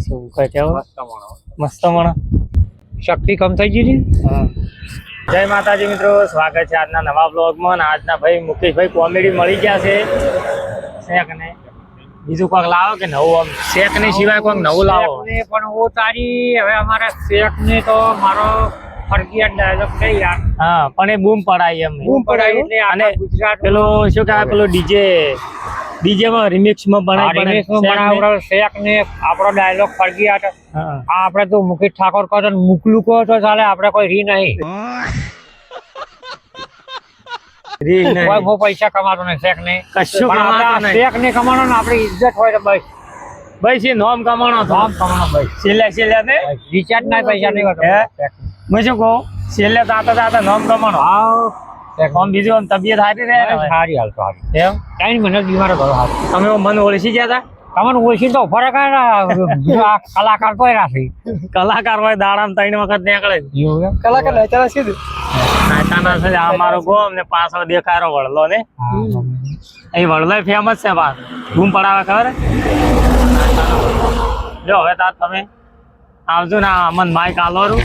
શું કહે છે મસ્ત મણ શક્તિ કમ થઈ ગઈ છે। જય માતાજી મિત્રો, સ્વાગત છે આજના નવા બ્લોગમાં। અને આજના ભાઈ મુકેશભાઈ કોમેડી મળી ગયા છે શેક ને બીજું કોઈક લાવો કે નવું, આમ શેક ને સિવાય કોઈક નવું લાવો। પણ હું તારી હવે અમારા શેખ ને તો મારો ફરજિયાત ડાયલોગ છે યાર। હા, પણ એ બૂમ પડાય એમ બૂમ પડાય એટલે અને ગુજરાત પેલો શું કહેવાય, પેલો ડીજે માં રિમિક્સ માં બનાવડાવ શેખ ને આપણો ડાયલોગ ફરજિયાત। હા, આપણે તો મુકેશ ઠાકોર કહો તો મુકલું કહો તો ચાલે, આપણે કોઈ રી નહીં, કોઈ બહુ પૈસા કમાતો નહીં શેખ ને, કશું કમાતો નહીં। શેખ ને કમાવાનો ને આપણી ઇજ્જત હોય તો બસ ભાઈ છે નોમ કમાણો તો નામ કમાવાનો બસ। છેલ્લે ને રિચાર્જ ના પૈસા નહીં હોતો હું શું કહું, છેલ્લે તાતા નોમ કમાણો। આમ બીજું આમ તબિયત સારી રહે ને? સારી હાલ સારી એમ 3 મહિના બીમાર હતો સારું। તમે મન ઓળખી ગયા હતા? તમને ઓળખી તો ફરક કલાકાર કોઈ રાખી કલાકાર હોય દાડામાં 3 વખત નીકળે કલાકાર નાચા સીધું અમારો ગોમ ને પાછળ દેખારો વડલો ને, એ વડલો ફેમસ છે પાછ બૂમ પડાવે ખબર જો। હવે તાર તમે આવજો ને, અમન માઇક આલોરું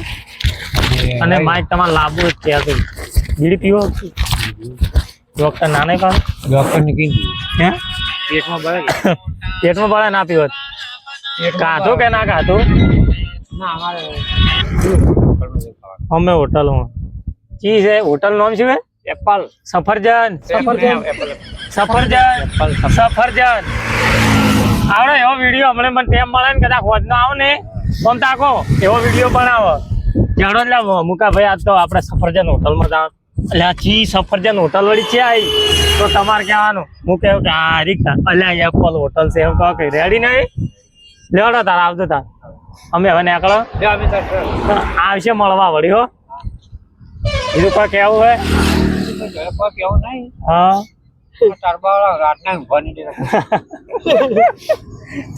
અને માઇક તમારે લાવવું જ છે। બીડી પીવો ડોક્ટર ના નહીં પાડે? ડોક્ટર ને કીધું હે પેટમાં બળે પેટમાં પડે ના પીવો? કાધું કે ના કાધું? ના અમારે અમે હોટલમાં કી છે? હોટલ નામ શું છે? એપલ સફરજન આવડે એવો વિડીયો હમણાં મને ટેમ મળે ને, કદાચ હોજ નો આવ ને આમ તાકો એવો વિડીયો બનાવો જાણો એટલે મુકા ભાઈ આજ તો આપણે સફરજન હોટલમાં જાવ એટલે આ ચી સફરજન હોટલ વળી છે આવી તો તમારે કહેવાનું હું કહું કે આ રીતના અલ્યા એપલ હોટલ છે એમ કહો કે રેડી નહીં લેવડો તાર આવજો તાર અમે હવે નીકળો આવશે મળવા વળી હો। બીજું કોઈ કેવું હોય? કેવું નહીં હા રાતના ઊંઘવાની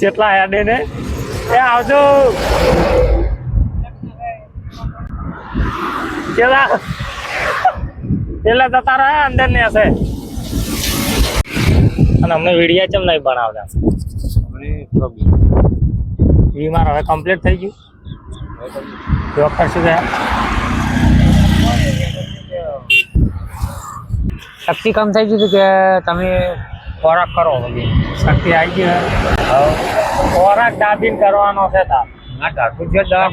જેટલા હેડે ને એ આવજો પેલા જતા રહ્યા અંદર ને હશે। અને અમને વિડીયા ચમ નહીં બનાવતા? બીમાર હવે કમ્પ્લીટ થઈ ગયું? ડોક્ટર શું કહે? શક્તિ કમ થઈ ગયું કે તમે ખોરાક કરો? શક્તિ આવી ગઈ, ખોરાક દાબીને કરવાનો છે તાર।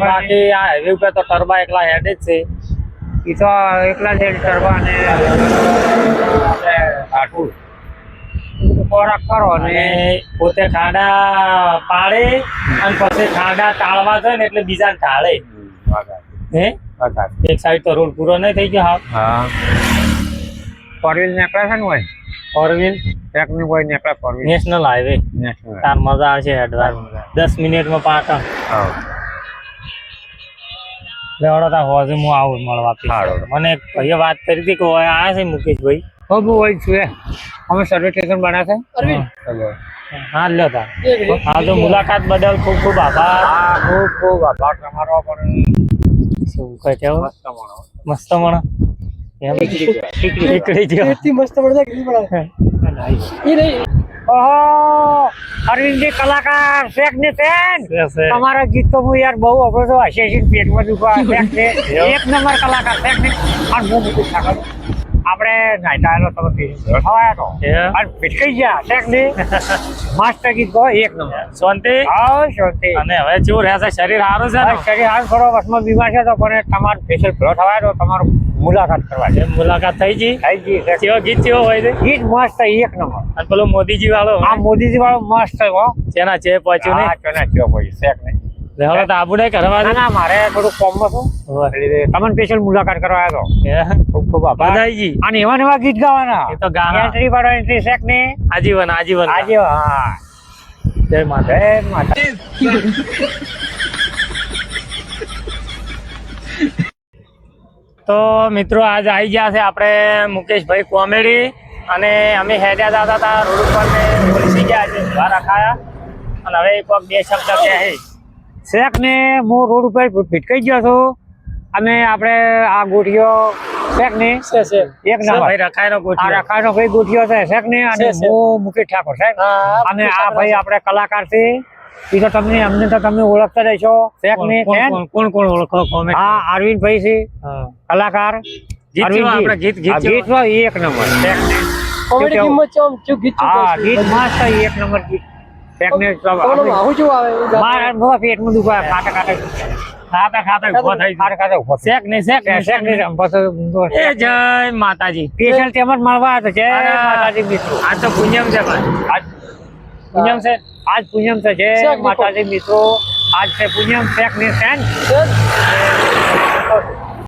બાકી આ હાઈવે ઉપર તો ટરબા એકલા હેડ જ છે, એ તો એકલા જ કરવા ને કાઢવું ખોરાક કરો અને પોતે ખાડા પાડે અને પછી ખાડા ટાળવા જાય ને એટલે બીજા ટાળે હે। એક સાઈડ તો રોડ પૂરો નહીં થઈ ગયો? હા ફોર વ્હીલ નીકળે છે ને હોય ફોર વ્હીલ ટ્રેક ની કોઈ નીકળે four wheel national highway national તાર મજા આવશે હેડવા 10 મિનિટમાં પાકા લેવડો તાર હોજે હું આવું મળવા। મને એક ભાઈએ વાત કરી હતી કે હોય આવ્યા છે મુકેશભાઈ? હું હોય છું અમે સર્વે સ્ટેશન બનાવે છે। હા લ્યો તાર આવજો। મુલાકાત બદલ ખૂબ ખૂબ આભાર। ખૂબ ખૂબ આભાર તમારો પણ શું કહે છે મસ્ત મણ એમ ઠીકડી મસ્ત ઓહો અરવિંદજી કલાકાર શેખ ને તમારા ગીત તો હું યાર બહુ અપડો તો હશે પેટમાં દુખવા શેખ છે એક નંબર કલાકાર શેખ ને અને હું મુકેશ ઠાકોર આપણે નાઈટાયેલો તમે ખવાયા તો અને ભીટકાઈ ગયા શેખ ને મસ્ત ગીત કહો એક નંબર। શાંતિ? હા શાંતિ। અને હવે શું રહેશે? શરીર સારું છે? શરીર હાલ થોડો વસમાં બીમાર છે તો પણ તમારું સ્પેશિયલ ભેળો થવાય તો તમારું મુલાકાત કરવા છે। મુલાકાત થઈ ગઈ? કેવો ગીત કેવો હોય છે? ગીત મસ્ત એક નંબર। અને પેલો મોદીજી વાળો? આ મોદીજી વાળો મસ્ત હો જેના છે પહોંચ્યું ને ચેના ચેવો પહોંચ્યું શેખ ને હવે તો આબુ નહીં કરવા? ના મારે થોડું કોમમાં છું તમને સ્પેશિયલ મુલાકાત કરવા આવ્યો ખૂબ ખૂબ આભાર। બધાજી અને એવા ગીત ગાવાના એ તો ગાના એન્ટ્રી પાડો એન્ટ્રી શેખ ને આજીવન આજે હા જય માતા જય માતા। તો મિત્રો આજ આવી ગયા છે આપણે મુકેશભાઈ કોમેડી અને અમે હેડ્યા જતા હતા રોડ ઉપર ને પોલીસી ગયા છે ઉભા રખાયા અને હવે એક બે શબ્દ કહે શેખ ને હું રોડ ઉપર ભીટકાઈ ગયો છું અને આપણે આ ગોઠીઓ શેખ ને એક ભાઈ રખાયનો ગોઠિયો રખાયનો ભાઈ ગોઠીઓ છે શેખ ને અને હું મુકેશ ઠાકોર સાહેબ અને આ ભાઈ આપણે કલાકાર છે એ તો તમને અમને તો તમે ઓળખતા રહેશો શેખ ને ફેન. કોણ ઓળખો comment હા અરવિંદભાઈ છે હા. કલાકાર ગીત જેવા આપણે ગીત આ જેવા. ગીત માં એક નંબર શેખ ને. કોમેડી કિંમત છે આમ ચૂક ગીત ચૂક હા ગીત મસ્ત એક નંબર ગીત શેખ ને આવું શું આવે એવું ગાતા? મારા બાબા પેટમાં દુખાય ખાતા ખાતા ઉભો થઈ ગયો. ખાતા ખાતા ઉભો શેખ ને શેખ ને શેખ ને એ જય માતાજી. સ્પેશિયલ તેમ જ મળવા આવ્યો છે અરે. માતાજી મિત્રો આજ તો પુણ્યમ છે ભાઈ. આજ પુણ્યમ છે. આજ પૂનમ છે જય શેખ માતાજી મિત્રો આજ છે પૂનમ શેખ ને ફેન છે?